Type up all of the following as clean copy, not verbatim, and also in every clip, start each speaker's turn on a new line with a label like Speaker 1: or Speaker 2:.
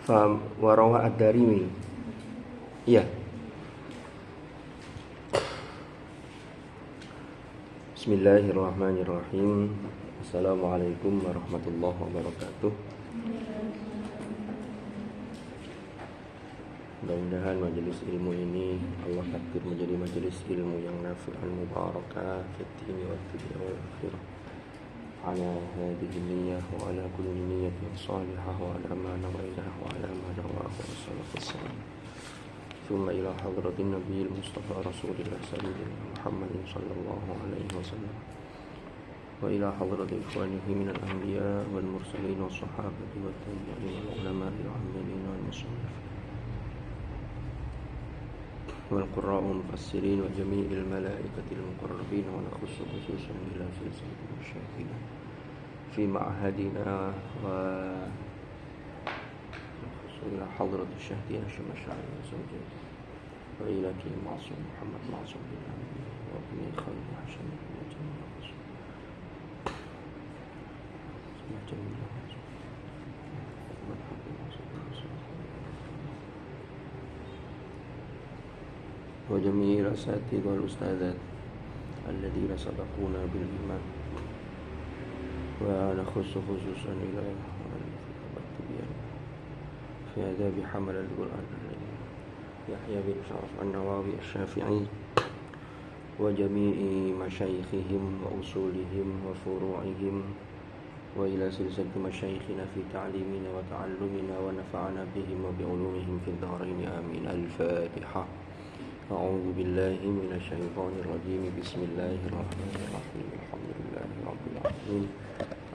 Speaker 1: Warawa ad-Darimi. Iya. Bismillahirrahmanirrahim. Assalamualaikum warahmatullahi wabarakatuh. Mudah-mudahan majelis ilmu ini Allah takdir menjadi majelis ilmu yang nafi'an mubarakah fid dini wad dunya wal akhirah. Ala hadhihi niyyah wa ala kulli niyyatin salihah wa ala ma nawailah wa ala ma nawahu salafus salih. Thumma ila hadratin nabiyil mustafa rasulillah sayyidina Muhammadin sallallahu alaihi wasallam. Wa ila hadrati ikhwanihi minal anbiya wal mursalin was sahabati wat tabi'in wal ulama'i wal 'amilin wal musannifin والقراء والمفسرين وجميع الملائكة المقربين ونخص خصوصا إلى سلسلة المشايخين في معهدنا ونخص إلى حضرة الشيخ هاشم الشاعري وزوجته وإلى كي معصوم محمد معصوم بن عمي وابن خالد هاشم بن جميل وجميع الأساتذة والأستاذات الذين سبقونا بالإيمان ونخص خصوصا إلى التبيان في آداب حمل القرآن يحيى بن شرف النووي الشافعي وجميع مشايخهم وأصولهم وفروعهم وإلى سلسلة مشايخنا في تعليمنا وتعلمنا ونفعنا بهم وبعلومهم في الدارين آمين. الفاتحة. أعوذ بالله من الشيطان الرجيم. بسم الله الرحمن الرحيم. الحمد لله رب العالمين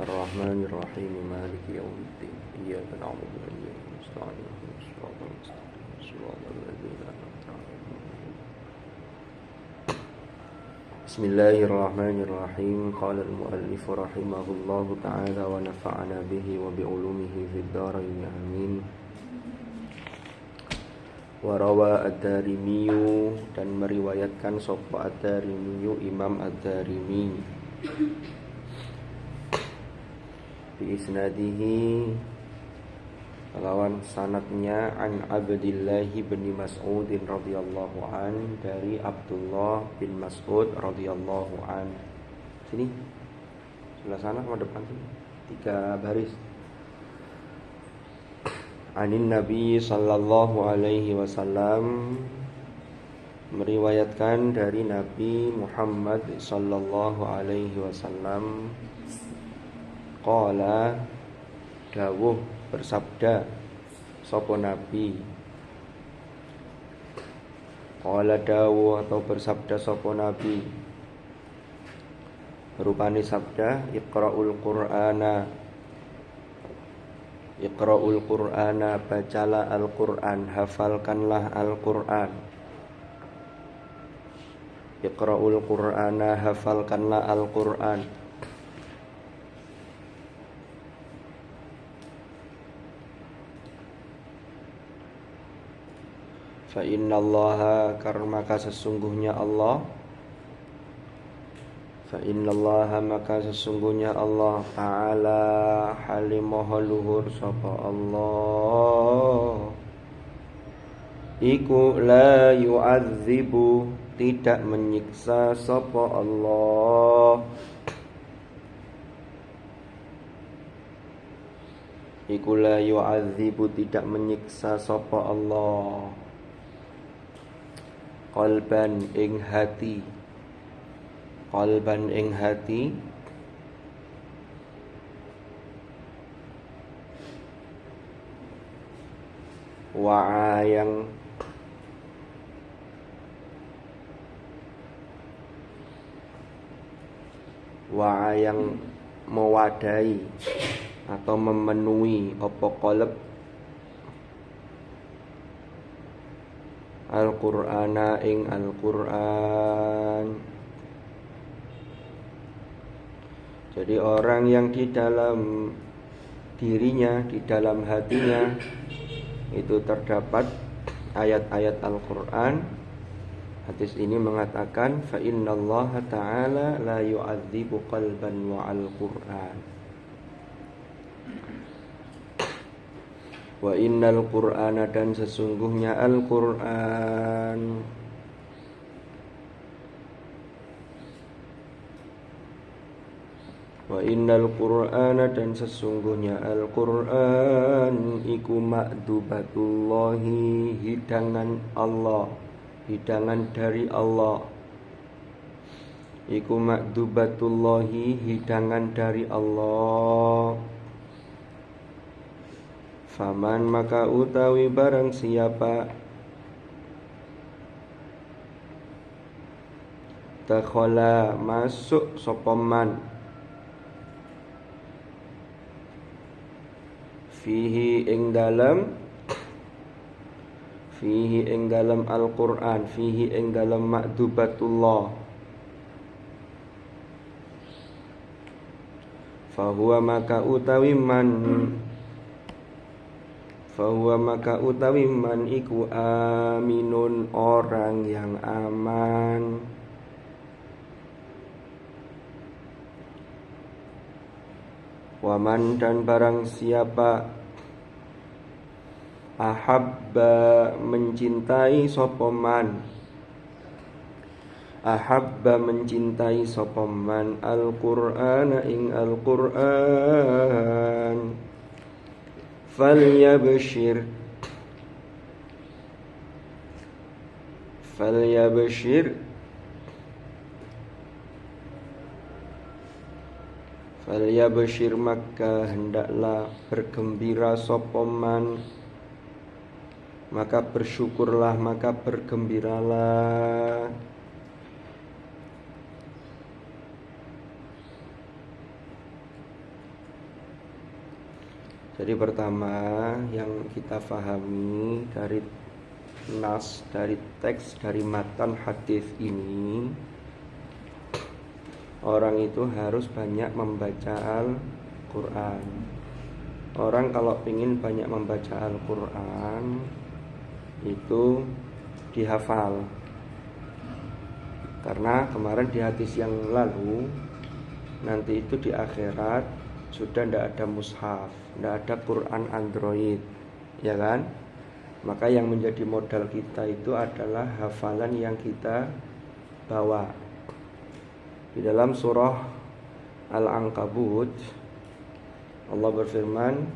Speaker 1: الرحمن الرحيم مالك يوم الدين إياك نعبد وإياك نستعين اهدنا الصراط المستقيم صراط الذين أنعمت عليهم. بسم الله الرحمن الرحيم. قال المؤلف رحمه الله تعالى ونفعنا به وبعلومه في الدارين آمين. Warawa ad-Darimiyu, dan meriwayatkan sapa ad-Darimiyu Imam ad-Darimi bi isnadihi lawan sanadnya an Abdillah bin Mas'ud radhiyallahu an, dari Abdullah bin Mas'ud radhiyallahu an. Sini sebelah sana sama depan sini 3 baris. Anin Nabi sallallahu alaihi wasallam, meriwayatkan dari Nabi Muhammad sallallahu alaihi wasallam, qala, dawuh bersabda sapa Nabi, qala dawuh atau bersabda sapa Nabi, rupane sabda Iqra'ul Qur'ana, Iqra'ul Qur'ana, bacalah Al-Qur'an, hafalkanlah Al-Qur'an. Iqra'ul Qur'ana, hafalkanlah Al-Qur'an. Fa innallaha, karena maka sesungguhnya Allah, fa innallaha, maka sesungguhnya Allah Ta'ala halimaha luhur sapa Allah, iku la yu'adzibu, tidak menyiksa sapa Allah, iku la yu'adzibu, tidak menyiksa sapa Allah, qalban ing hati, qalban ing hati, wa'ayang mewadai atau memenuhi apa qalb Al-Qur'ana ing Al-Qur'an. Jadi orang yang di dalam dirinya, di dalam hatinya itu terdapat ayat-ayat Al-Qur'an, hadis ini mengatakan fa innallaha ta'ala la yu'adzibu qalban wa'al Qur'an. Wa innal Qur'ana, dan sesungguhnya Al-Qur'an. Wa innal Qur'ana, dan sesungguhnya Al-Qur'an iku ma'dubatullahi, hidangan Allah, hidangan dari Allah. Iku ma'dubatullahi, hidangan dari Allah. Faman, maka utawi barang siapa dakhala, masuk sapa man, fihi ing dalam Al-Qur'an, fihi ing dalam ma'dubatullah, fahuwa maka utawi man iku aminun, orang yang aman. Waman, dan barang siapa ahabba, mencintai sapa man, Al-Qur'ana ing Al-Qur'an, falyabshir, maka hendaklah bergembira sapa man, maka bersyukurlah, maka bergembiralah. Jadi pertama yang kita fahami dari nas, dari teks, dari matan hadis ini, orang itu harus banyak membaca Al-Quran. Orang kalau ingin banyak membaca Al-Quran itu dihafal. Karena kemarin di hadis yang lalu, nanti itu di akhirat sudah tidak ada mushaf, tidak ada Quran Android, ya kan? Maka yang menjadi modal kita itu adalah hafalan yang kita bawa. Di dalam surah Al-Ankabut Allah berfirman,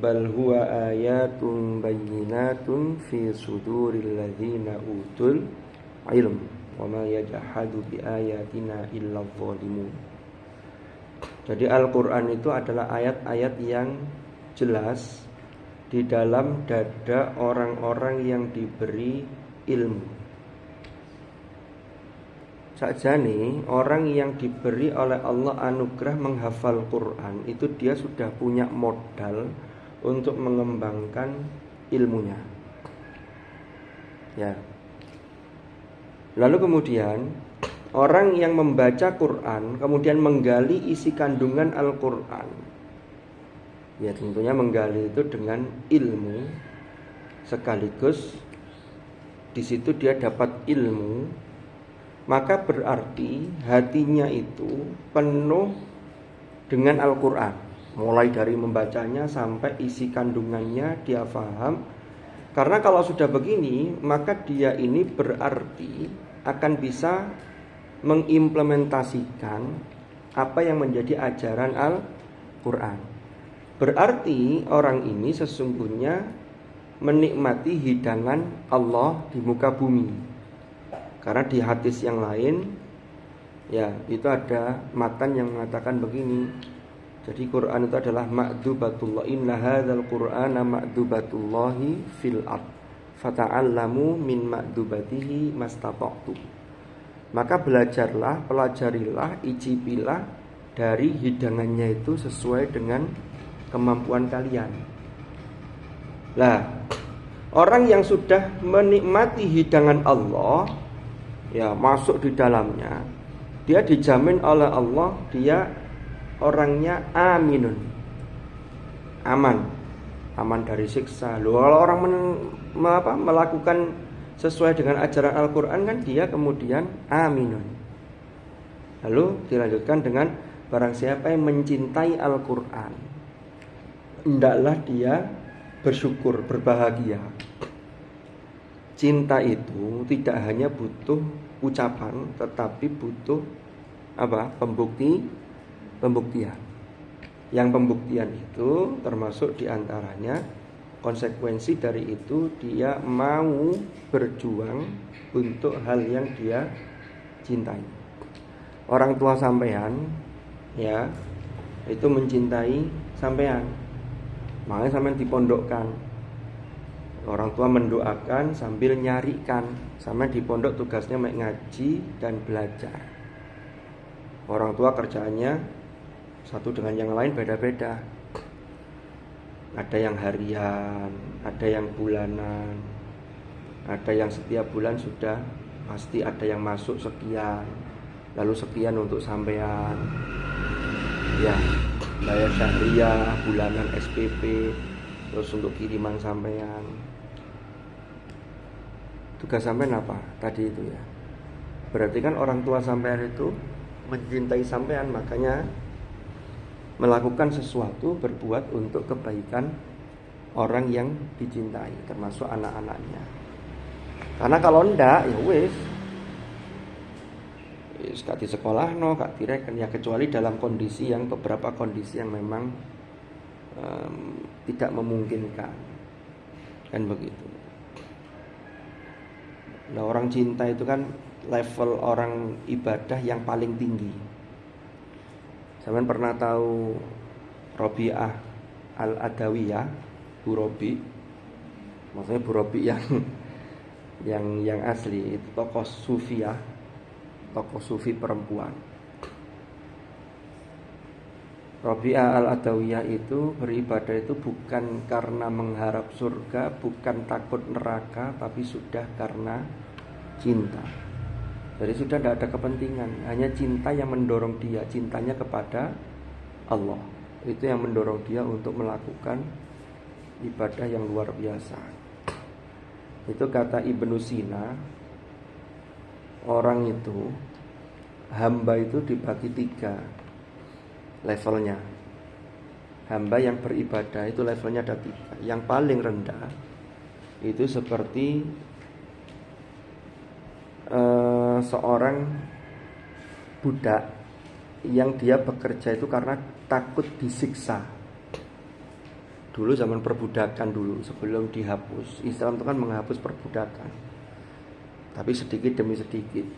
Speaker 1: bal huwa ayatun bayyinatun fi suduril ladzina utul ilm wa ma yajhadu bi ayatina illa dzalimun. Jadi Al-Quran itu adalah ayat-ayat yang jelas di dalam dada orang-orang yang diberi ilmu. Sakjane orang yang diberi oleh Allah anugerah menghafal Quran, itu dia sudah punya modal untuk mengembangkan ilmunya. Ya. Lalu kemudian orang yang membaca Quran kemudian menggali isi kandungan Al-Quran, ya tentunya menggali itu dengan ilmu, sekaligus di situ dia dapat ilmu, maka berarti hatinya itu penuh dengan Al-Quran, mulai dari membacanya sampai isi kandungannya dia faham. Karena kalau sudah begini, maka dia ini berarti akan bisa mengimplementasikan apa yang menjadi ajaran Al-Quran. Berarti orang ini sesungguhnya menikmati hidangan Allah di muka bumi. Karena di hadis yang lain, ya itu ada matan yang mengatakan begini. Jadi Quran itu adalah ma'dubatullah, inna hadzal Qur'ana ma'dubatullahi fil ard fata'allamu min ma'dubatihi mastata'tu. Maka belajarlah, pelajarilah, icipilah dari hidangannya itu sesuai dengan kemampuan kalian. Lah, orang yang sudah menikmati hidangan Allah, ya masuk di dalamnya, dia dijamin oleh Allah, dia orangnya aminun, aman dari siksa. Loh, kalau orang melakukan sesuai dengan ajaran Al-Quran kan dia kemudian aminun. Lalu dilanjutkan dengan barang siapa yang mencintai Al-Quran. hendaklah dia bersyukur, berbahagia. Cinta itu tidak hanya butuh ucapan, tetapi butuh apa? Pembuktian. Yang pembuktian itu termasuk diantaranya konsekuensi dari itu dia mau berjuang untuk hal yang dia cintai. Orang tua sampean ya itu mencintai sampean, makanya sampean dipondokkan. Orang tua mendoakan sambil nyarikan. Sampean di pondok tugasnya ngaji dan belajar. Orang tua kerjaannya satu dengan yang lain beda-beda. Ada yang harian, ada yang bulanan, ada yang setiap bulan sudah pasti ada yang masuk sekian, lalu sekian untuk sampean. Ya, bayar syahriah, bulanan SPP, terus untuk kiriman sampean. Tugas sampean apa? Tadi itu ya. Berarti kan orang tua sampean itu mencintai sampean, makanya melakukan sesuatu, berbuat untuk kebaikan orang yang dicintai, termasuk anak-anaknya. Karena kalau ndak ya wis gak di sekolah gak direken ya, kecuali dalam kondisi yang beberapa kondisi yang memang tidak memungkinkan. Kan begitu. Nah, orang cinta itu kan level orang ibadah yang paling tinggi. Sampeyan pernah tahu Robi'ah Al-Adawiyah, Bu Robi? Maksudnya Bu Robi yang asli, itu tokoh sufiyah, tokoh sufi perempuan. Robi'ah Al-Adawiyah itu beribadah itu bukan karena mengharap surga, bukan takut neraka, tapi sudah karena cinta. Jadi sudah tidak ada kepentingan, hanya cinta yang mendorong dia, cintanya kepada Allah. Itu yang mendorong dia untuk melakukan ibadah yang luar biasa. Itu kata Ibnu Sina, orang itu, hamba itu dibagi 3 levelnya. Hamba yang beribadah itu levelnya ada 3. Yang paling rendah itu seperti seorang budak yang dia bekerja itu karena takut disiksa. Dulu zaman perbudakan dulu, sebelum dihapus, Islam itu kan menghapus perbudakan, tapi sedikit demi sedikit.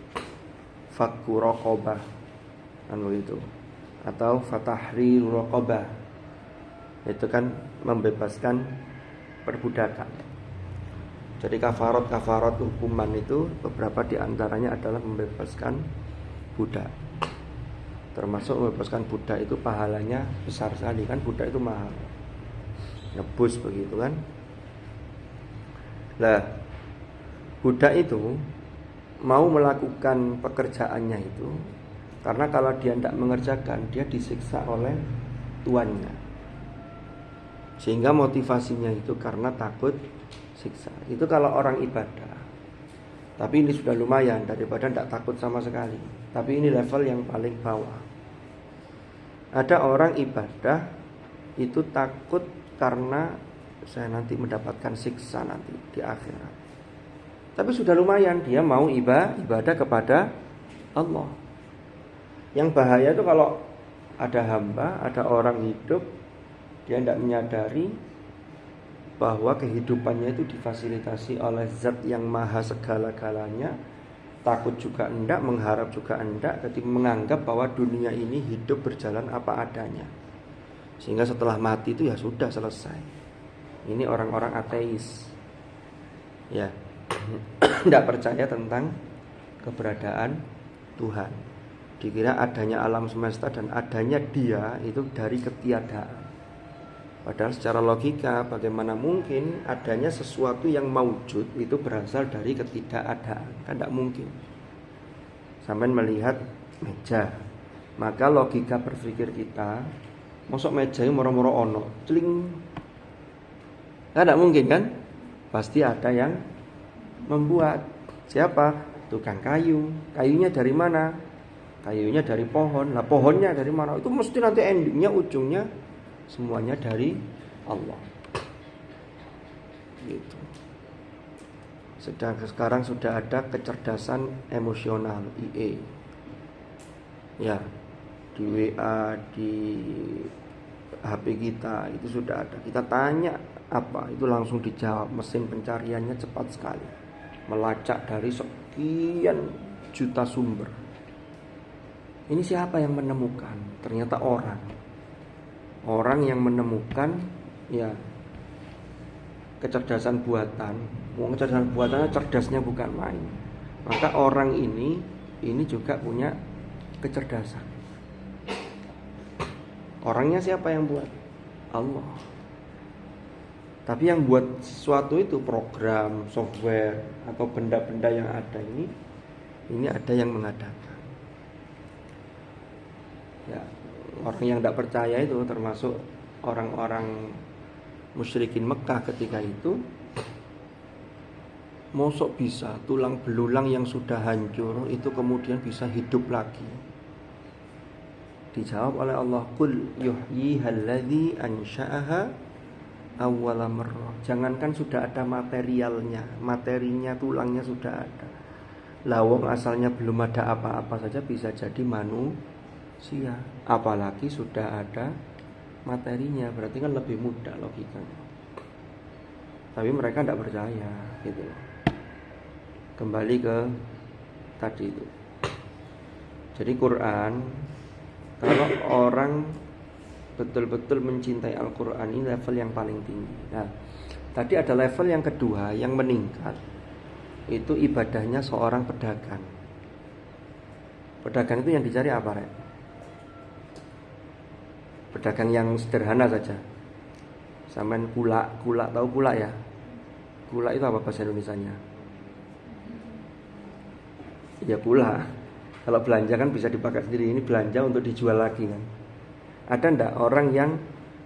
Speaker 1: Fakku raqabah kan begitu, atau fatahrir raqabah, itu kan membebaskan perbudakan. Jadi kafarat hukuman itu beberapa diantaranya adalah membebaskan budak. Termasuk membebaskan budak itu pahalanya besar sekali, kan budak itu mahal, nebus begitu kan. Lah, budak itu mau melakukan pekerjaannya itu karena kalau dia tidak mengerjakan dia disiksa oleh tuannya, sehingga motivasinya itu karena takut siksa. Itu kalau orang ibadah. Tapi ini sudah lumayan daripada tidak takut sama sekali. Tapi ini level yang paling bawah. Ada orang ibadah itu takut karena saya nanti mendapatkan siksa nanti di akhirat. Tapi sudah lumayan dia mau ibadah kepada Allah. Yang bahaya itu kalau ada hamba, ada orang hidup, dia tidak menyadari bahwa kehidupannya itu difasilitasi oleh zat yang maha segala-galanya. Takut juga enggak, mengharap juga enggak, jadi menganggap bahwa dunia ini hidup berjalan apa adanya, sehingga setelah mati itu ya sudah selesai. Ini orang-orang ateis, ya, tidak percaya tentang keberadaan Tuhan. Dikira adanya alam semesta dan adanya dia itu dari ketiadaan. Padahal secara logika bagaimana mungkin adanya sesuatu yang maujud itu berasal dari ketidakadaan? Kan tidak mungkin. Sampai melihat meja, maka logika berpikir kita, masuk meja ini moro-moro ono, celing. Kan tidak mungkin kan? Pasti ada yang membuat. Siapa? Tukang kayu. Kayunya dari mana? Kayunya dari pohon. Lah pohonnya dari mana? Itu mesti nanti endingnya, ujungnya semuanya dari Allah. Gitu. Sekarang sudah ada kecerdasan emosional IE. Ya, di WA, di HP kita itu sudah ada. Kita tanya apa, itu langsung dijawab. Mesin pencariannya cepat sekali, melacak dari sekian juta sumber. Ini siapa yang menemukan? Ternyata orang yang menemukan, ya, kecerdasan buatan. Kecerdasan buatannya cerdasnya bukan main. Maka orang ini juga punya kecerdasan. Orangnya siapa yang buat? Allah. Tapi yang buat sesuatu itu program, software, atau benda-benda yang ada ini ada yang mengadakan. Ya, orang yang tidak percaya itu termasuk orang-orang musyrikin Mekah ketika itu. Mosok bisa tulang belulang yang sudah hancur itu kemudian bisa hidup lagi? Dijawab oleh Allah, qul yuhyihalladzi ansha'aha awwala marrah. Jangankan sudah ada materinya, tulangnya sudah ada. Lawong asalnya belum ada apa-apa saja bisa jadi manusia, apalagi sudah ada materinya, berarti kan lebih mudah logikanya. Tapi mereka tidak percaya, gitu loh. Kembali ke tadi itu. Jadi Quran, kalau orang betul-betul mencintai Al-Quran, ini level yang paling tinggi. Nah, tadi ada level yang kedua yang meningkat. Itu ibadahnya seorang pedagang. Pedagang itu yang dicari apa, Rek? Pedagang yang sederhana saja. Sampean kulak tahu kulak ya? Kulak itu apa bahasa Indonesianya? Ya kulak. Kalau belanja kan bisa dipakai sendiri, ini belanja untuk dijual lagi kan. Ada ndak orang yang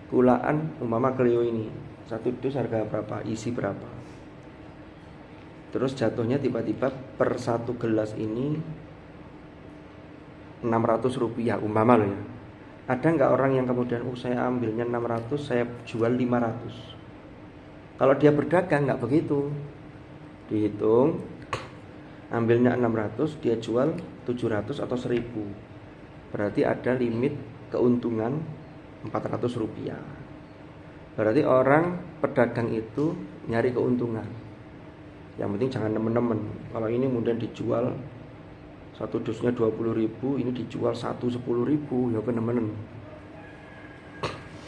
Speaker 1: kulaan umpama Clio ini, satu dus harga berapa, isi berapa, terus jatuhnya tiba-tiba per satu gelas ini 600 rupiah umpama loh ya. Ada nggak orang yang kemudian saya ambilnya 600, saya jual 500? Kalau dia berdagang nggak begitu, dihitung, ambilnya 600, dia jual 700 atau 1000. Berarti ada limit keuntungan 400 rupiah. Berarti orang pedagang itu nyari keuntungan. Yang penting jangan nemen-nemen. Kalau ini kemudian dijual satu dusnya 20.000, ini dijual satu 10.000, ya kenemenen.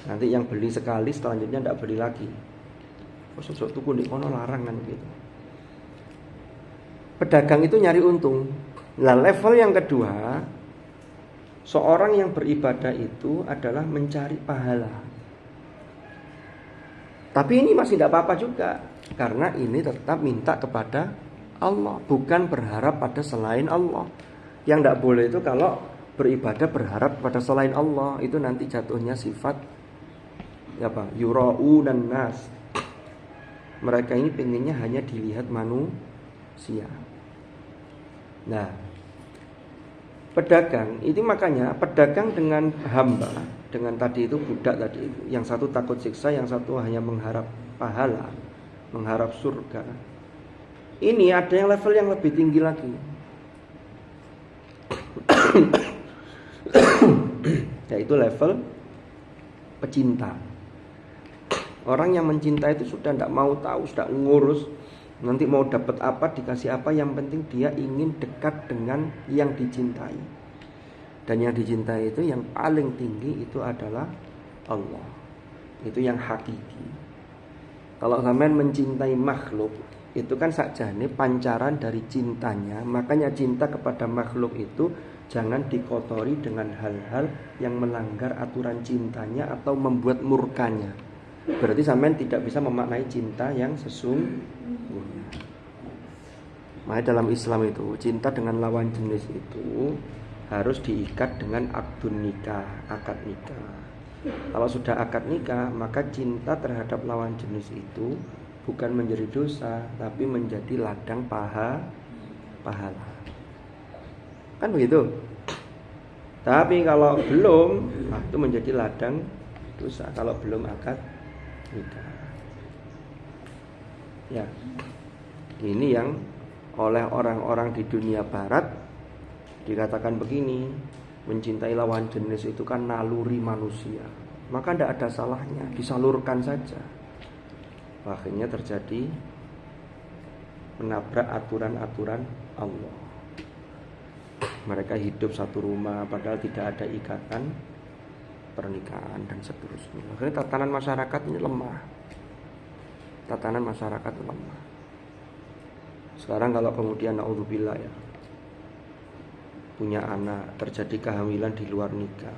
Speaker 1: Nanti yang beli sekali selanjutnya tidak beli lagi. Sosok tuku di kono larang kan gitu. Pedagang itu nyari untung. Nah, level yang kedua, seorang yang beribadah itu adalah mencari pahala. Tapi ini masih tidak apa-apa juga, karena ini tetap minta kepada Allah, bukan berharap pada selain Allah. Yang tidak boleh itu kalau beribadah berharap pada selain Allah, itu nanti jatuhnya sifat yura'unan nas. Mereka ini pengennya hanya dilihat manusia. Nah, pedagang itu makanya pedagang dengan hamba, dengan tadi itu budak tadi itu, yang satu takut siksa, yang satu hanya mengharap pahala, mengharap surga. Ini ada yang level yang lebih tinggi lagi. Yaitu level pecinta. Orang yang mencinta itu sudah tidak mau tahu, sudah ngurus nanti mau dapat apa, dikasih apa, yang penting dia ingin dekat dengan yang dicintai. Dan yang dicintai itu yang paling tinggi itu adalah Allah. Itu yang hakiki. Kalau sampean mencintai makhluk, itu kan sakjane pancaran dari cintanya. Makanya cinta kepada makhluk itu jangan dikotori dengan hal-hal yang melanggar aturan cintanya atau membuat murkanya. Berarti sampean tidak bisa memaknai cinta yang sesungguhnya. Makanya dalam Islam itu cinta dengan lawan jenis itu harus diikat dengan akdun nikah, akad nikah. Kalau sudah akad nikah, maka cinta terhadap lawan jenis itu bukan menjadi dosa, tapi menjadi ladang pahala. Kan begitu. Tapi kalau belum, itu menjadi ladang dosa kalau belum akad nikah. Ya, ini yang oleh orang-orang di dunia barat dikatakan begini, mencintai lawan jenis itu kan naluri manusia, maka tidak ada salahnya, disalurkan saja. Akhirnya terjadi menabrak aturan-aturan Allah. Mereka hidup satu rumah padahal tidak ada ikatan pernikahan dan seterusnya. Akhirnya tatanan masyarakat ini lemah. Tatanan masyarakat lemah. Sekarang kalau kemudian naudzubillah ya, punya anak, terjadi kehamilan di luar nikah,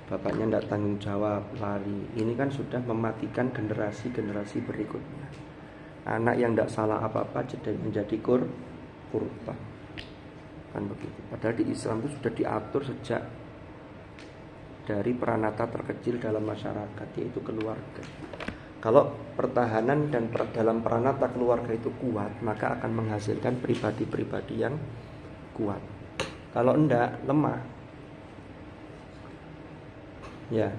Speaker 1: bapaknya tidak tanggung jawab, lari, ini kan sudah mematikan generasi-generasi berikutnya. Anak yang tidak salah apa-apa jadi menjadi korban, kan begitu. Padahal di Islam itu sudah diatur sejak dari peranata terkecil dalam masyarakat, yaitu keluarga. Kalau pertahanan dan dalam peranata keluarga itu kuat, maka akan menghasilkan pribadi-pribadi yang kuat. Kalau enggak, lemah. Ya.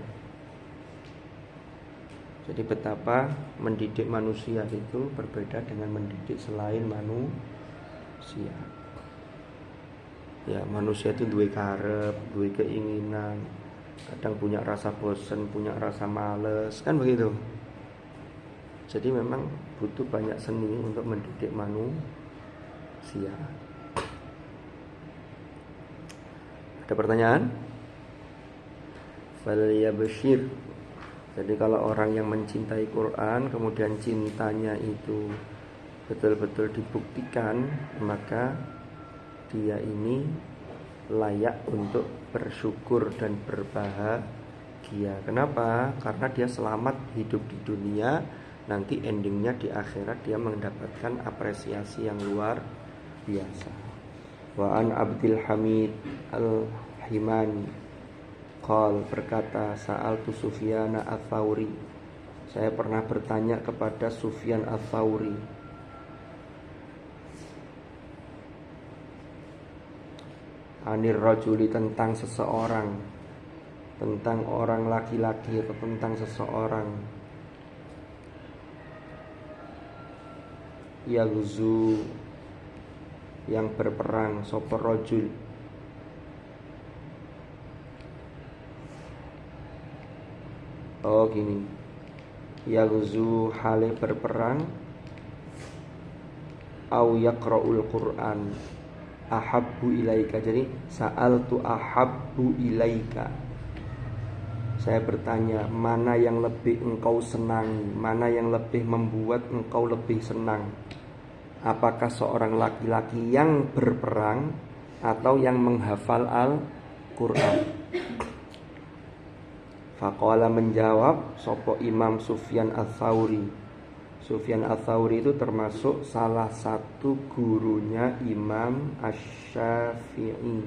Speaker 1: Jadi betapa mendidik manusia itu berbeda dengan mendidik selain manusia. Ya, manusia itu duwe karep, duwe keinginan, kadang punya rasa bosan, punya rasa males, kan begitu. Jadi memang butuh banyak seni untuk mendidik manusia. Ada pertanyaan? Falyabshir. Jadi kalau orang yang mencintai Quran, kemudian cintanya itu betul-betul dibuktikan, maka dia ini layak untuk bersyukur dan berbahagia. Kenapa? Karena dia selamat hidup di dunia, nanti endingnya di akhirat dia mendapatkan apresiasi yang luar biasa. Wa an Abdul Hamid Al-Himani qal, berkata, sa'altu Sufyan Ats-Tsauri, saya pernah bertanya kepada Sufyan Ats-Tsauri, anir rajuli, tentang seseorang, tentang orang laki-laki atau tentang seseorang, yaghzu, yang berperang, sapa rajul, oh gini, yaghzu hale berperang, au yaqra'ul Qur'an ahabbu ilaika. Jadi sa'altu ahabbu ilaika, saya bertanya, mana yang lebih engkau senangi, mana yang lebih membuat engkau lebih senang? Apakah seorang laki-laki yang berperang atau yang menghafal Al-Quran? Faqala, menjawab sopo Imam Sufyan Ats-Tsauri. Sufyan Ats-Tsauri itu termasuk salah satu gurunya Imam Asy-Syafi'i.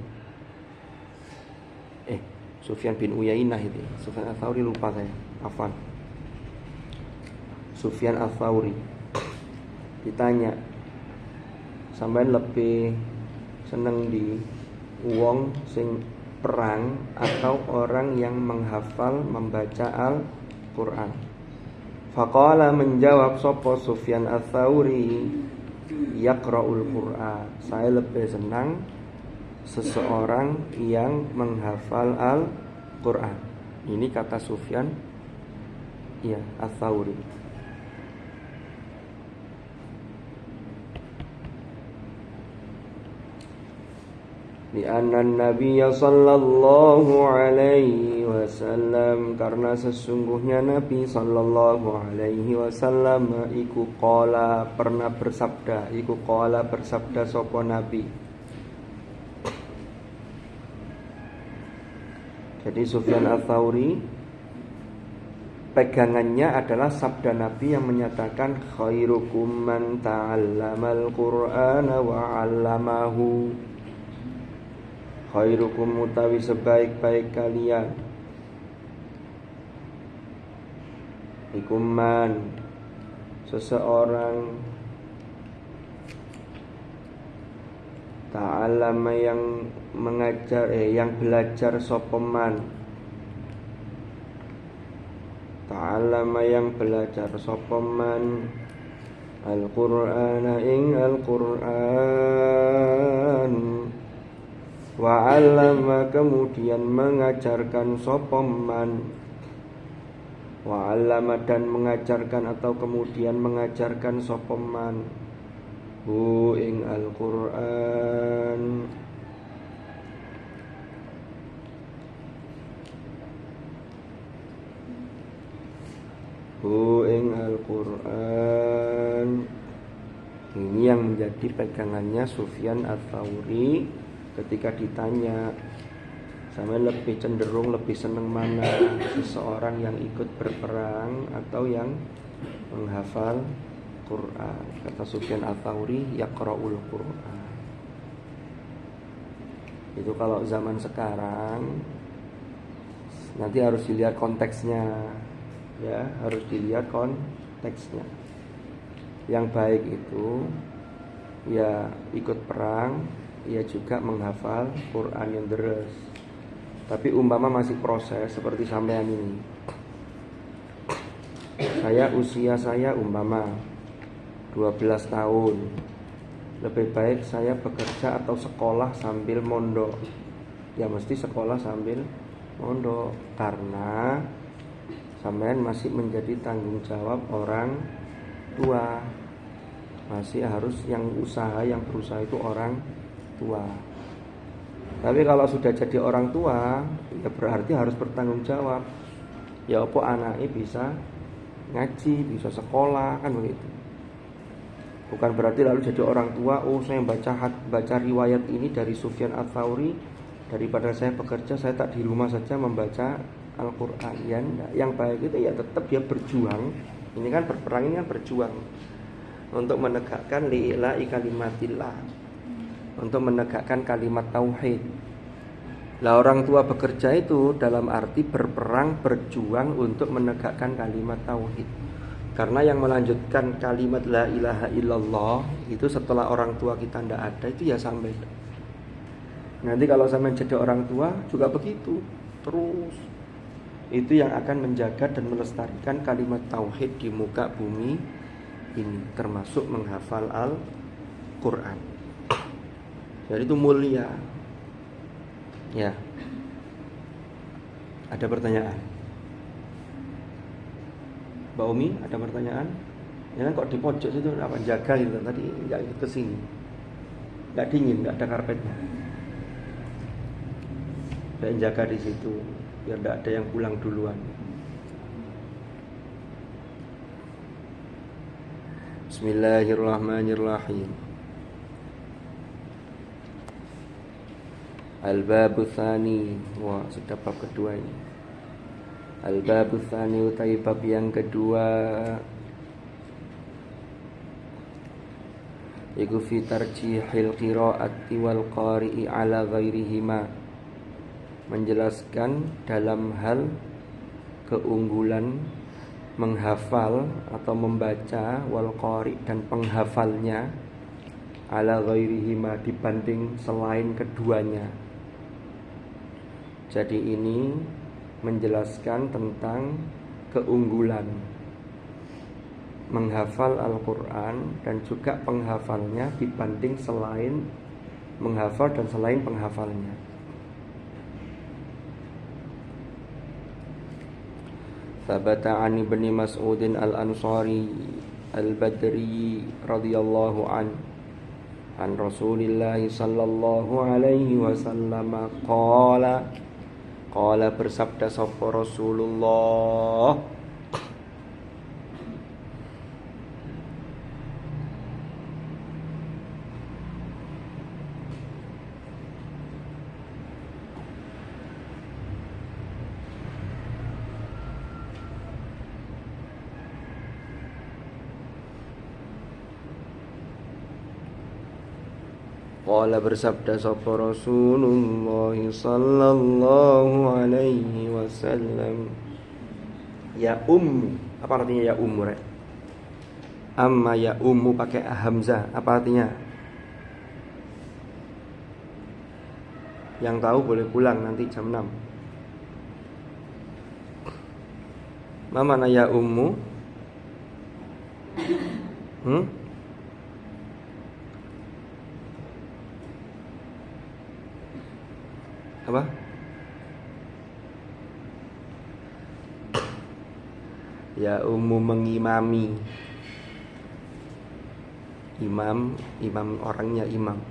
Speaker 1: Sufyan bin Uyainah itu. Sufyan Ats-Tsauri lupa saya. Afwan. Sufyan Ats-Tsauri ditanya, sampean lebih seneng di wong sing perang atau orang yang menghafal membaca Al-Quran? Faqala, menjawab sopo Sufyan Ats-Tsauri, yaqra'ul Quran, saya lebih senang seseorang yang menghafal Al-Quran. Ini kata Sufyan ya Ats-Tsauri. Li'anna Nabiya sallallahu alaihi wasallam, karena sesungguhnya Nabi sallallahu alaihi wasallam iku qala, pernah bersabda, iku qala bersabda sapa Nabi. Jadi Sufyan Ats-Tsauri pegangannya adalah sabda Nabi yang menyatakan khairukum man ta'allamal Qur'ana wa 'allamahu. Khairukum mutawi sebaik-baik kalian ikuman seseorang ta'allama yang mengajar yang belajar sopeman ta'allama yang belajar sapa man Al-Qur'ana ing Al-Qur'an wa 'allama kemudian mengajarkan sapa man wa 'allama dan mengajarkan atau kemudian mengajarkan sapa man hu ing Al-Qur'an hu ing Al-Qur'an. Ini yang menjadi pegangannya Sufyan Ats-Tsauri ketika ditanya, sama lebih cenderung lebih senang mana, seseorang yang ikut berperang atau yang menghafal Quran? Kata Sufyan Ats-Tsauri, yaqra'ul Quran. Itu kalau zaman sekarang nanti harus dilihat konteksnya. Ya, harus dilihat konteksnya. Yang baik itu ya ikut perang, ya juga menghafal Quran yang deres. Tapi umpama masih proses seperti sampean ini. Usia saya umpama 12 tahun. Lebih baik saya bekerja atau sekolah sambil mondok. Ya mesti sekolah sambil mondok karena sampean masih menjadi tanggung jawab orang tua. Masih harus yang berusaha itu orang tua. Tapi kalau sudah jadi orang tua, ya berarti harus bertanggung jawab. Ya apa anaknya bisa ngaji, bisa sekolah, kan begitu. Bukan berarti lalu jadi orang tua, saya baca riwayat ini dari Sufyan Ats-Tsauri, daripada saya bekerja saya tak di rumah saja membaca Al-Quran. Ya, yang baik itu ya tetap dia berjuang. Ini kan berperang, ini kan berjuang untuk menegakkan li'ila'i kalimatillah, untuk menegakkan kalimat tauhid. Lah orang tua bekerja itu dalam arti berperang, berjuang untuk menegakkan kalimat tauhid. Karena yang melanjutkan kalimat la ilaha illallah itu setelah orang tua kita tidak ada, itu ya sampai. Nanti kalau sampai jadi orang tua juga begitu terus. Itu yang akan menjaga dan melestarikan kalimat tauhid di muka bumi ini, termasuk menghafal Al-Quran. Jadi itu mulia. Ya. Ada pertanyaan? Mbak Umi, ada pertanyaan? Ya kan kok di pojok situ apa jaga gitu tadi, enggak ke sini. Enggak dingin, enggak ada karpetnya. Dan jaga di situ biar tidak ada yang pulang duluan. Bismillahirrahmanirrahim. Al-babu tsani. Wah, sudah bab kedua ini. Al-babu tsani utai bab yang kedua. Iku fi tarjihil qiraati wal qari'i ala ghairihima. Menjelaskan dalam hal keunggulan menghafal atau membaca wal qari dan penghafalnya ala ghairihima dibanding selain keduanya. Jadi ini menjelaskan tentang keunggulan menghafal Al-Quran dan juga penghafalnya dibanding selain menghafal dan selain penghafalnya. Sabata an Ibni Mas'udin al-Ansari al-Badri radhiyallahu an Rasulillah sallallahu alaihi wasallam qala bersabda sapa Rasulullah, qala bersabda sapa Rasulullah sallallahu alaihi wasallam, ya apa artinya ya rek? Amma ya pakai hamzah, apa artinya? Yang tahu boleh pulang nanti jam 6. Ma mana ya ummu? Apa? Ya ummu mengimami. Imam orangnya imam.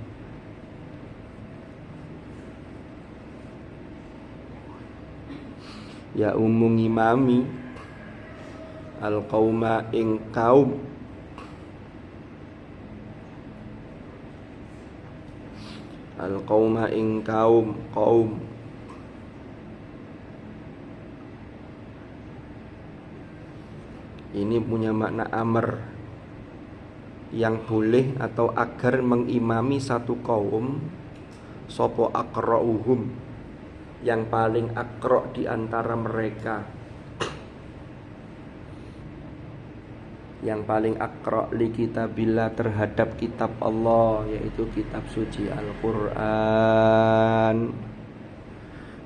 Speaker 1: Ya ummu ngimami al-qauma ing kaum. Al-qauma ing kaum. Ini punya makna amr, yang boleh atau agar mengimami satu kaum. Sopo aqra'uhum, yang paling akro di antara mereka, yang paling akro li kitabillah, terhadap kitab Allah, yaitu kitab suci Al-Quran.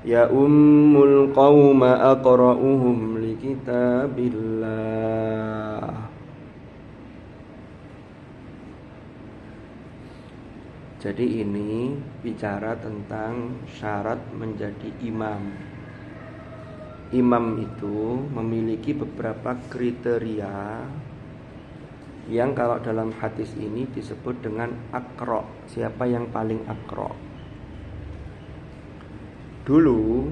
Speaker 1: Ya ummul qawma aqra'uhum li kitabillah. Jadi ini bicara tentang syarat menjadi imam. Imam itu memiliki beberapa kriteria yang kalau dalam hadis ini disebut dengan akro. Siapa yang paling akro? Dulu,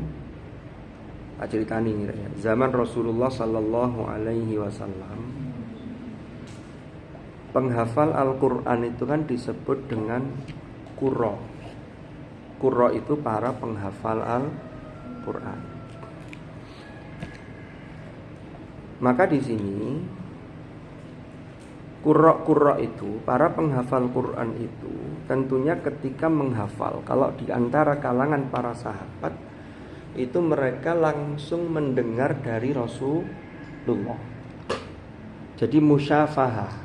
Speaker 1: tak ceritani ini ya. Zaman Rasulullah Sallallahu Alaihi Wasallam, penghafal Al-Quran itu kan disebut dengan qurra. Qurra itu para penghafal Al-Quran. Maka di sini qurra itu, para penghafal Quran itu tentunya ketika menghafal, kalau di antara kalangan para sahabat itu mereka langsung mendengar dari Rasulullah. Jadi musyafahah.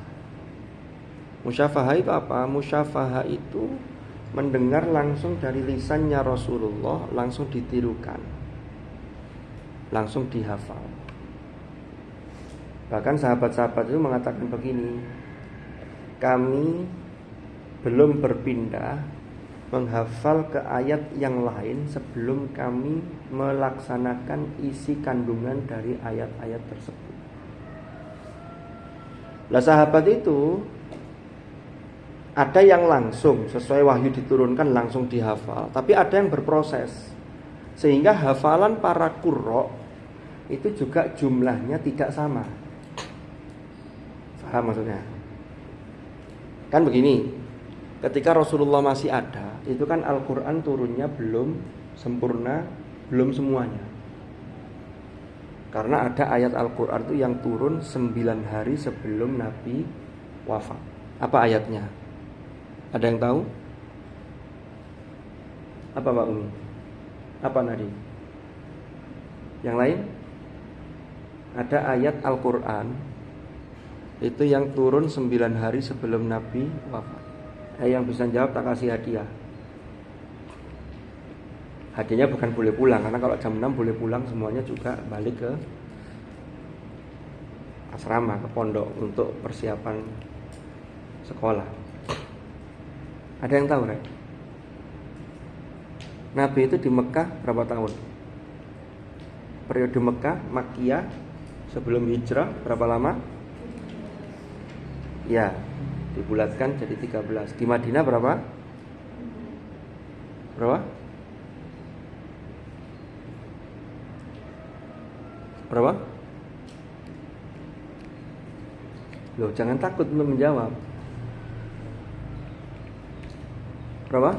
Speaker 1: Musyafahah itu apa? Musyafahah itu mendengar langsung dari lisannya Rasulullah, langsung ditirukan, langsung dihafal. Bahkan sahabat-sahabat itu mengatakan begini, kami belum berpindah menghafal ke ayat yang lain sebelum kami melaksanakan isi kandungan dari ayat-ayat tersebut. Lah sahabat itu ada yang langsung sesuai wahyu diturunkan langsung dihafal, tapi ada yang berproses. Sehingga hafalan para qurra itu juga jumlahnya tidak sama. Paham maksudnya? Kan begini, ketika Rasulullah masih ada, itu kan Al-Quran turunnya belum sempurna, belum semuanya. Karena ada ayat Al-Quran itu yang turun 9 hari sebelum Nabi wafat. Apa ayatnya? Ada yang tahu? Apa Mbak Umi? Apa Nadi? Yang lain? Ada ayat Al-Quran itu yang turun 9 hari sebelum Nabi wafat. Yang bisa jawab tak kasih hadiah. Hadiahnya bukan boleh pulang, karena kalau jam 6 boleh pulang semuanya juga balik ke asrama, ke pondok untuk persiapan sekolah. Ada yang tahu, Rek? Nabi itu di Mekah berapa tahun? Periode Mekah, Makkiyah, sebelum hijrah berapa lama? Ya, dibulatkan jadi 13. Di Madinah berapa? Berapa? Berapa? Loh, jangan takut menjawab. Berapa?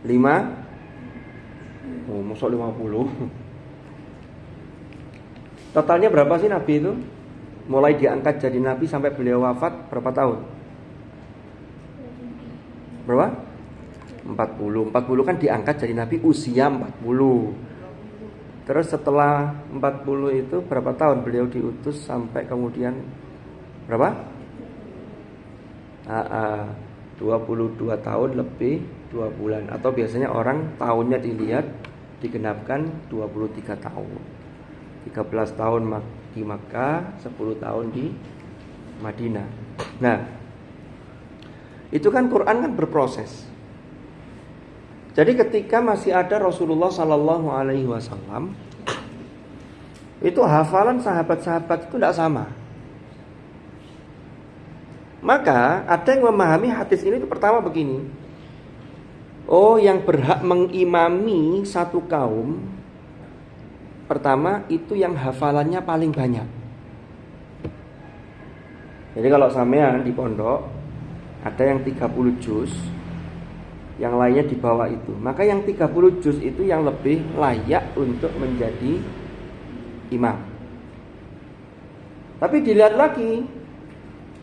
Speaker 1: 5? Oh, masuk 50. Totalnya berapa sih Nabi itu? Mulai diangkat jadi Nabi sampai beliau wafat berapa tahun? Berapa? 40. 40 kan diangkat jadi Nabi usia 40. Terus setelah 40 itu berapa tahun beliau diutus sampai kemudian berapa? 22 tahun lebih 2 bulan. Atau biasanya orang tahunnya dilihat digenapkan 23 tahun. 13 tahun di Makkah, 10 tahun di Madinah. Nah, itu kan Quran kan berproses. Jadi ketika masih ada Rasulullah Sallallahu Alaihi Wasallam, itu hafalan sahabat-sahabat itu tidak sama. Maka ada yang memahami hadis ini itu pertama begini. Oh, yang berhak mengimami satu kaum, pertama itu yang hafalannya paling banyak. Jadi kalau sampean di pondok ada yang 30 juz, yang lainnya di bawah itu, maka yang 30 juz itu yang lebih layak untuk menjadi imam. Tapi dilihat lagi,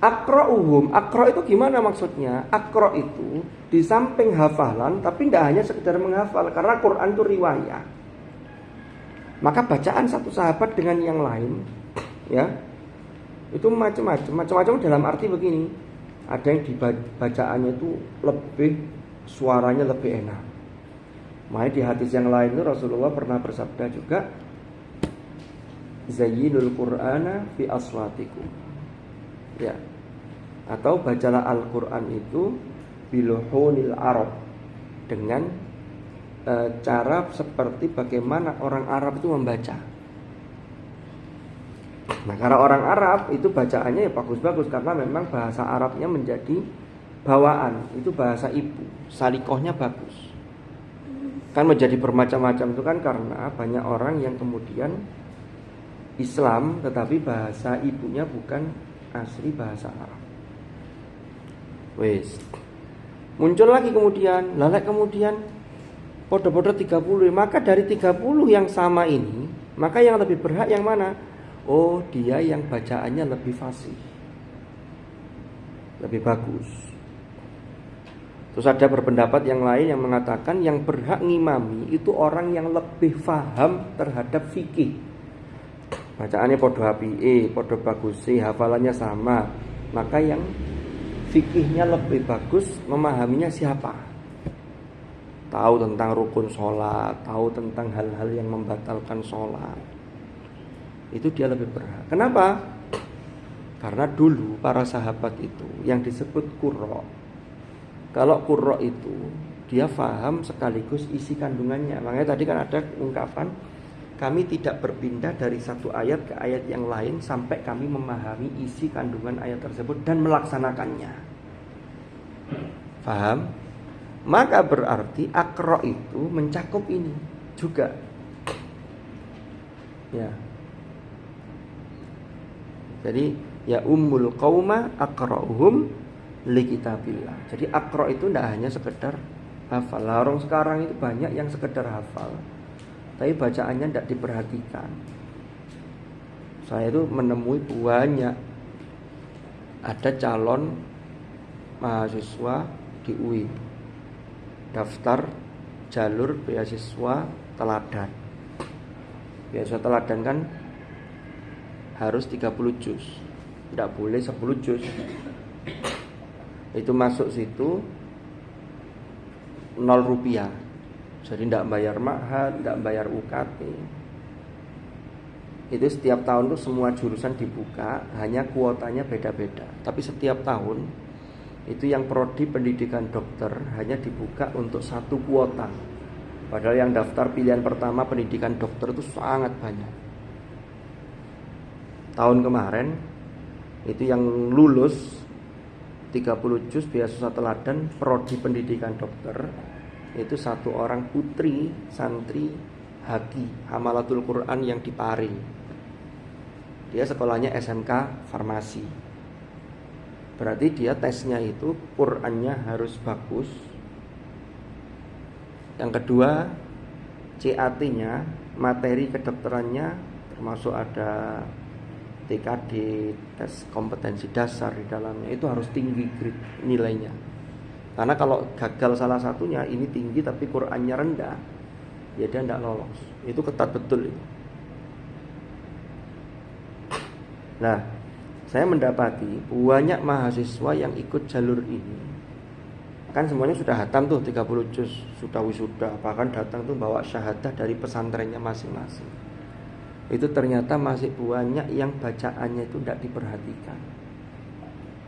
Speaker 1: aqra'uhum, aqra' itu gimana maksudnya? Aqra' itu di samping hafalan, tapi tidak hanya sekedar menghafal, karena Quran itu riwayah. Maka bacaan satu sahabat dengan yang lain, ya, itu macam-macam dalam arti begini. Ada yang bacaannya itu lebih, suaranya lebih enak. Makanya di hadis yang lain itu Rasulullah pernah bersabda juga, Zayyinul Qur'ana fi aswatikum. Ya. Atau bacalah Al-Qur'an itu biluhunil Arab, dengan cara seperti bagaimana orang Arab itu membaca. Nah, karena orang Arab itu bacaannya ya bagus-bagus, karena memang bahasa Arabnya menjadi bawaan, itu bahasa ibu, salikohnya bagus. Kan menjadi bermacam-macam itu kan karena banyak orang yang kemudian Islam tetapi bahasa ibunya bukan asli bahasa Arab. Wes. Muncul lagi kemudian, kemudian podo-podo 30, maka dari 30 yang sama ini, maka yang lebih berhak yang mana? Oh, dia yang bacaannya lebih fasih, lebih bagus. Terus ada berpendapat yang lain yang mengatakan yang berhak ngimami itu orang yang lebih faham terhadap fikih. Bacaannya podo apike, podo bagus, hafalannya sama. Maka yang fikihnya lebih bagus, memahaminya siapa? Tahu tentang rukun sholat, tahu tentang hal-hal yang membatalkan sholat. Itu dia lebih berhak. Kenapa? Karena dulu para sahabat itu yang disebut qurra. Kalau qurra itu dia faham sekaligus isi kandungannya. Makanya tadi kan ada ungkapan, kami tidak berpindah dari satu ayat ke ayat yang lain sampai kami memahami isi kandungan ayat tersebut dan melaksanakannya. Faham? Maka berarti aqra itu mencakup ini juga. Ya. Jadi ya ummul qauma aqra'uhum li kitabillah. Jadi aqra itu tidak hanya sekedar hafal. Orang sekarang itu banyak yang sekedar hafal, tapi bacaannya tidak diperhatikan. Saya itu menemui banyak ada calon mahasiswa di UI daftar jalur beasiswa teladan. Beasiswa teladan kan harus 30 juz, tidak boleh 10 juz. Itu masuk situ 0 rupiah. Jadi tidak bayar mahar, tidak bayar UKT. Itu setiap tahun tuh semua jurusan dibuka, hanya kuotanya beda-beda. Tapi setiap tahun itu yang prodi pendidikan dokter hanya dibuka untuk satu kuota. Padahal yang daftar pilihan pertama pendidikan dokter itu sangat banyak. Tahun kemarin itu yang lulus 30 juz beasiswa teladan prodi pendidikan dokter itu satu orang putri santri Haki Hamalatul Quran yang di Pari. Dia sekolahnya SMK farmasi. Berarti dia tesnya itu Qurannya harus bagus. Yang kedua, CAT-nya, materi kedokterannya termasuk ada TKD, tes kompetensi dasar di dalamnya, itu harus tinggi grade nilainya. Karena kalau gagal salah satunya, ini tinggi tapi Qurannya rendah, ya dia tidak lolos. Itu ketat betul itu. Nah, saya mendapati banyak mahasiswa yang ikut jalur ini Kan semuanya sudah hatam tuh 30 juz, sudah wisuda, bahkan datang tuh bawa syahadah dari pesantrennya masing-masing. Itu ternyata masih banyak yang bacaannya itu tidak diperhatikan.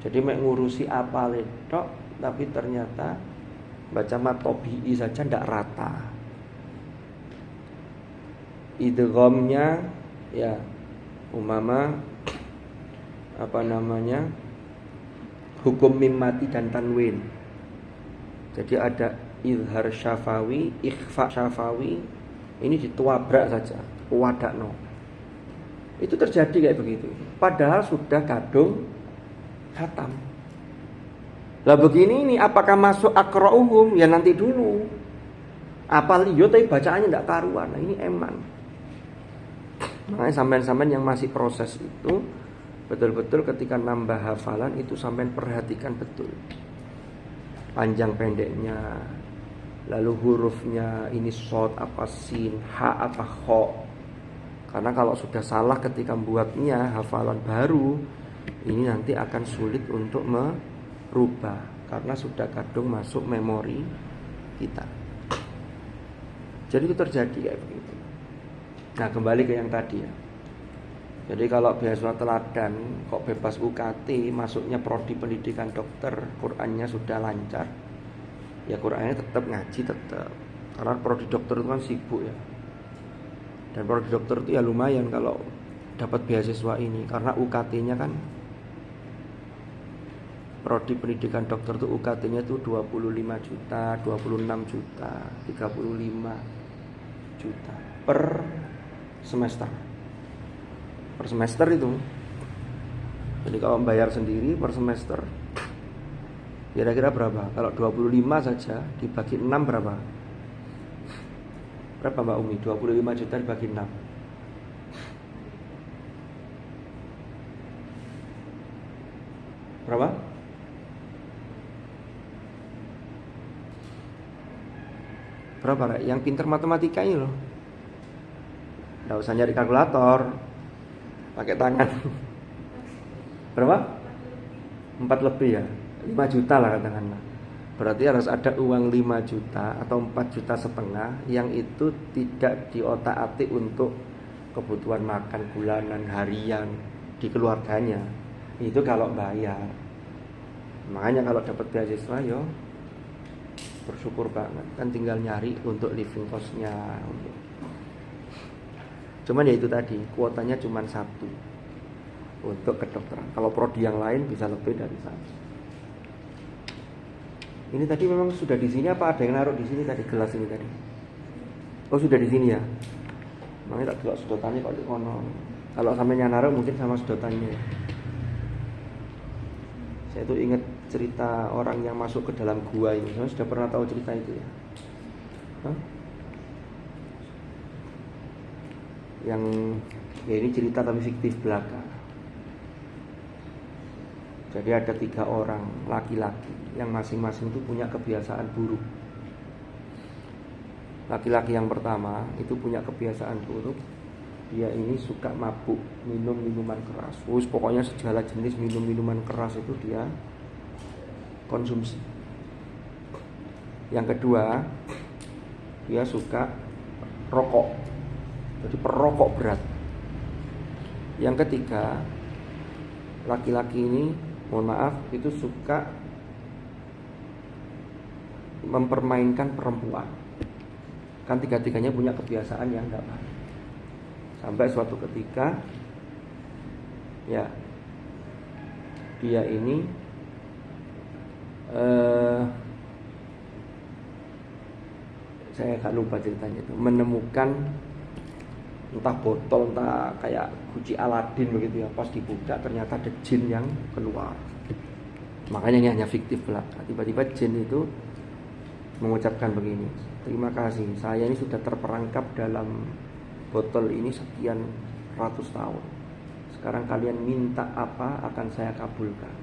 Speaker 1: Jadi mengurusi apal itu, tapi ternyata baca matobi'i saja tidak rata. Idghamnya ya umama hukum mim mati dan tanwin. Jadi ada izhar syafawi, ikhfa syafawi, ini dituabrak saja, wadakno. Itu terjadi kayak begitu. Padahal sudah kadung khatam. Lah begini ini apakah masuk aqra'uhum? Ya nanti dulu. Apal iyo tapi bacaannya tidak karuan. Nah, ini eman. Makanya sampean-sampean yang masih proses itu betul-betul ketika nambah hafalan itu sampean perhatikan betul. Panjang pendeknya, lalu hurufnya ini shod apa sin, ha apa kho. Karena kalau sudah salah ketika membuatnya hafalan baru, ini nanti akan sulit untuk merubah karena sudah kadung masuk memori kita. Jadi itu terjadi kayak begitu. Nah kembali ke yang tadi ya. Jadi kalau beasiswa teladan kok bebas UKT, masuknya prodi pendidikan dokter, Qur'annya sudah lancar, ya Qur'annya tetap ngaji tetap. Karena prodi dokter itu kan sibuk ya. Dan prodi dokter itu ya lumayan kalau dapat beasiswa ini, karena UKT-nya kan prodi pendidikan dokter itu UKT-nya itu 25 juta, 26 juta, 35 juta per semester. Per semester itu. Jadi kalau bayar sendiri per semester kira-kira berapa? Kalau 25 saja dibagi 6 berapa? Berapa Mbak Umi? 25 juta dibagi 6. Berapa? Berapa? Yang pintar matematika ini loh. Nggak usah nyari kalkulator, pakai tangan. Berapa? 4 lebih ya, 5 juta lah katakanlah. Berarti harus ada uang 5 juta atau 4 juta setengah yang itu tidak diotak-atik untuk kebutuhan makan bulanan, harian di keluarganya. Itu kalau bayar. Makanya kalau dapat beasiswa yo bersyukur banget, kan tinggal nyari untuk living cost-nya. Cuman ya itu tadi, kuotanya cuma 1 untuk kedokteran. Kalau prodi yang lain bisa lebih dari 1. Ini tadi memang sudah di sini apa ada yang naruh di sini tadi gelas ini tadi? Oh sudah di sini ya. Makanya tak delok sedotannya kok di kono. Kalau sampai naruh mungkin sama sedotannya. Saya tuh ingat cerita orang yang masuk ke dalam gua ini. Saya sudah pernah tahu cerita itu ya. Hah? Yang ya ini cerita tapi fiktif belaka. Jadi ada 3 orang laki-laki yang masing-masing itu punya kebiasaan buruk. Laki-laki yang pertama itu punya kebiasaan buruk. Dia ini suka mabuk, minum minuman keras. Pokoknya segala jenis minuman keras itu dia konsumsi. Yang kedua, dia suka rokok. Jadi perokok berat. Yang ketiga, laki-laki ini mohon maaf itu suka mempermainkan perempuan. Kan tiga-tiganya punya kebiasaan yang enggak baik. Sampai suatu ketika ya dia ini saya agak lupa ceritanya itu, menemukan entah botol, entah kayak guci Aladin begitu ya. Pas dibuka ternyata ada jin yang keluar. Makanya ini hanya fiktif belaka. Tiba-tiba jin itu mengucapkan begini, terima kasih, saya ini sudah terperangkap dalam botol ini sekian ratus tahun. Sekarang kalian minta apa akan saya kabulkan.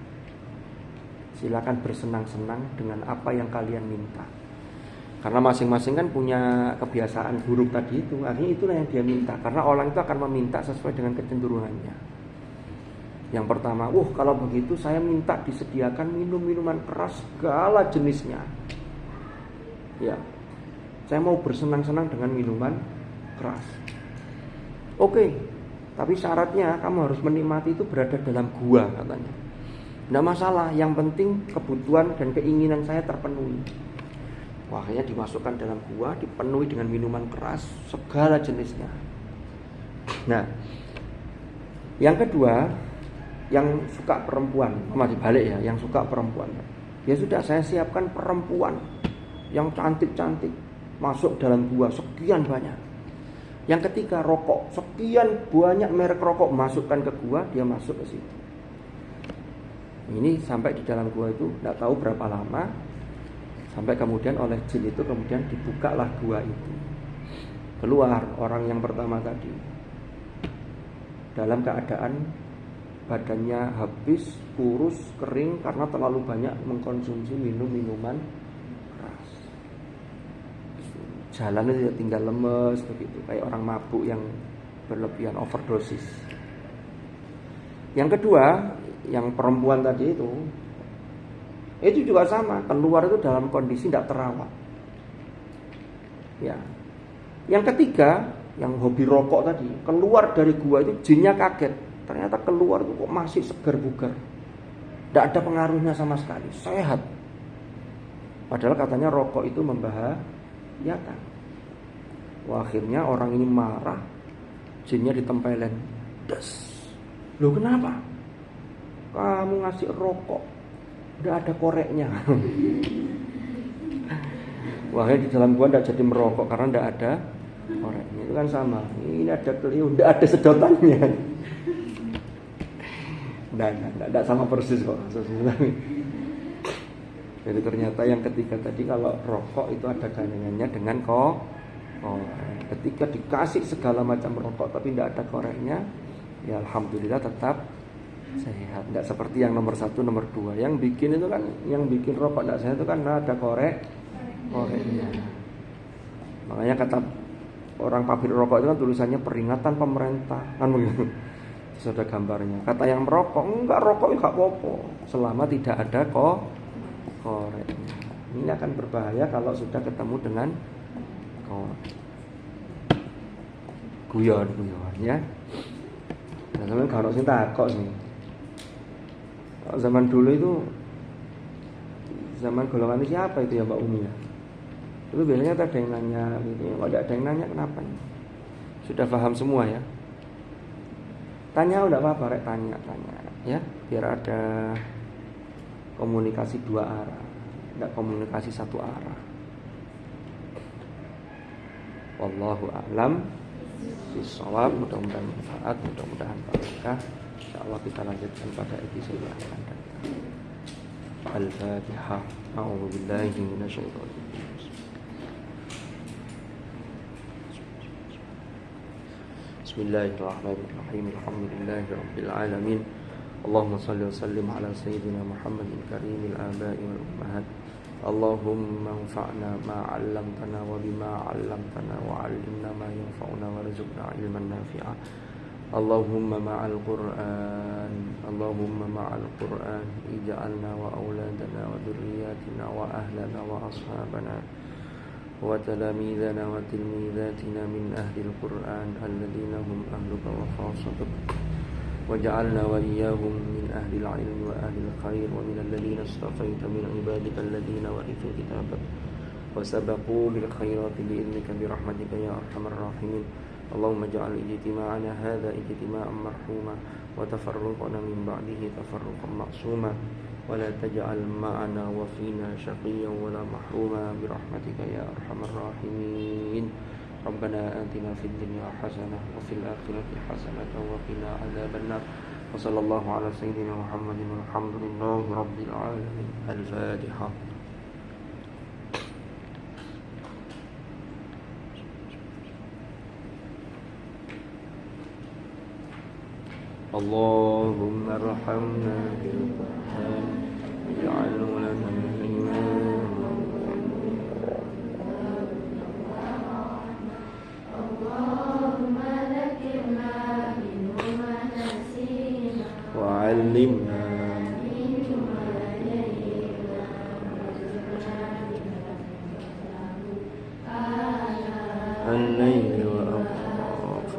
Speaker 1: Silakan bersenang-senang dengan apa yang kalian minta. Karena masing-masing kan punya kebiasaan buruk tadi itu. Akhirnya itulah yang dia minta. Karena orang itu akan meminta sesuai dengan kecenderungannya. Yang pertama, kalau begitu saya minta disediakan minuman keras segala jenisnya. Ya, saya mau bersenang-senang dengan minuman keras. Oke, tapi syaratnya kamu harus menikmati itu berada dalam gua katanya. Nggak masalah, yang penting kebutuhan dan keinginan saya terpenuhi. Akhirnya dimasukkan dalam gua, dipenuhi dengan minuman keras segala jenisnya. Nah, yang kedua, yang suka perempuan, masih balik ya, yang suka perempuan. Ya sudah, saya siapkan perempuan yang cantik-cantik masuk dalam gua sekian banyak. Yang ketiga, rokok, sekian banyak merek rokok masukkan ke gua, dia masuk ke situ. Ini sampai di dalam gua itu tidak tahu berapa lama, sampai kemudian oleh jin itu kemudian dibukalah gua itu. Keluar orang yang pertama tadi dalam keadaan badannya habis, kurus, kering karena terlalu banyak mengkonsumsi minuman keras. Jalannya tidak tinggal lemes begitu, kayak orang mabuk yang berlebihan, overdosis. Yang kedua, yang perempuan tadi itu juga sama, keluar itu dalam kondisi tidak terawat. Ya. Yang ketiga, yang hobi rokok tadi, keluar dari gua itu jinnya kaget. Ternyata keluar itu kok masih segar bugar, tidak ada pengaruhnya sama sekali, sehat. Padahal katanya rokok itu membahayakan. Akhirnya orang ini marah, jinnya ditempelin. Loh kenapa? Kamu ngasih rokok, tidak ada koreknya. Akhirnya di dalam gua tidak jadi merokok karena tidak ada koreknya. Itu kan sama. Ini ada keliru, tidak ada sedotannya. Tidak sama persis kok. Jadi ternyata yang ketiga tadi, kalau rokok itu ada kandungannya dengan korek. Ketika dikasih segala macam rokok tapi tidak ada koreknya, ya alhamdulillah tetap sehat. Tidak seperti yang nomor 1, nomor 2. Yang bikin itu kan, yang bikin rokok tidak sehat itu kan ada koreknya. Makanya kata orang pabrik rokok itu kan tulisannya peringatan pemerintah, kan begitu. Sudah gambarnya. Kata yang merokok, enggak, rokok enggak apa-apa selama tidak ada koreknya. Ini akan berbahaya kalau sudah ketemu dengan korek. Guyon ya. Nah, zaman kalau sing takok sih. Zaman dulu itu, zaman golongan siapa itu ya Mbak Umi ya? Itu biasanya ada yang nanya gitu. Kalau ada yang nanya kenapa? Sudah paham semua ya? Tanya udah apa-apa, rek tanya ya, biar ada komunikasi dua arah, tidak komunikasi satu arah. Wallahu a'lam bishawab. Mudah-mudahan manfaat, mudah-mudahan barokah. Insyaallah kita lanjutkan pada episode yang akan datang. Al-Fatihah. A'udzubillahi minasyaitonir rajim. Bismillahirrahmanirrahim. Alhamdulillahirabbil alamin. Allahumma shalli wa sallim ala sayyidina Muhammadin karimil aba'i wal ummahat. Allahumma anfa'na ma 'allamtana wa bima 'allamtana wa 'allimna ma yanfa'una warzuqna 'ilman nafi'a. Allahumma ma'al Qur'an, Allahumma ma'al Qur'an ij'alna wa auladana wa dhurriyyatina wa ahlana wa ashabana wa talamidana wa tilmidatina min ahli al-Qur'an alladhina hum ahluka wa khasatuk waj'alna wa iyyahum min ahli al-'ilmi wa ahli al-khair wa min alladhina istafaita min ibadika alladhina warithu kitabak wa sabaqu bil khairati bi idnika bi rahmatika ya arhamar rahimin. Allahumma ja'al ijtima'ana hadha ijtima'an marhuma wa tafarruqana min ba'dihi tafarruqan ma'suma wa la taj'al ma'ana wa fina shaqiyyan wa la mahruma bi rahmatika ya arhamar rahimin. Rabbana atina fid dunya hasanah wa fil akhirati hasanah wa qina adzabannar. Wa sallallahu ala sayyidina Muhammadin walhamdulillahi rabbil alamin. Al-Fatihah. Allahumma arhamna bil Qur'an waj'alhu lana imaman. Allahumma dhakkirna minhu ma nasina wa الليل وأطراف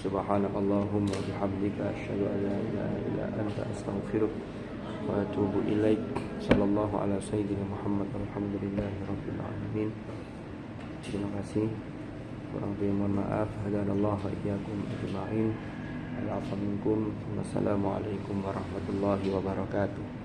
Speaker 1: سبحانك اللهم وبحمدك أشهد أن لا إله إلا أنت أستغفرك وأتوب إليك صلى الله على سيدنا محمد والحمد لله رب العالمين. Terima kasih. Kurang lebih mohon maaf. Hadanallahu wa iyyakum ajma'in. Assalamualaikum warahmatullahi wabarakatuh.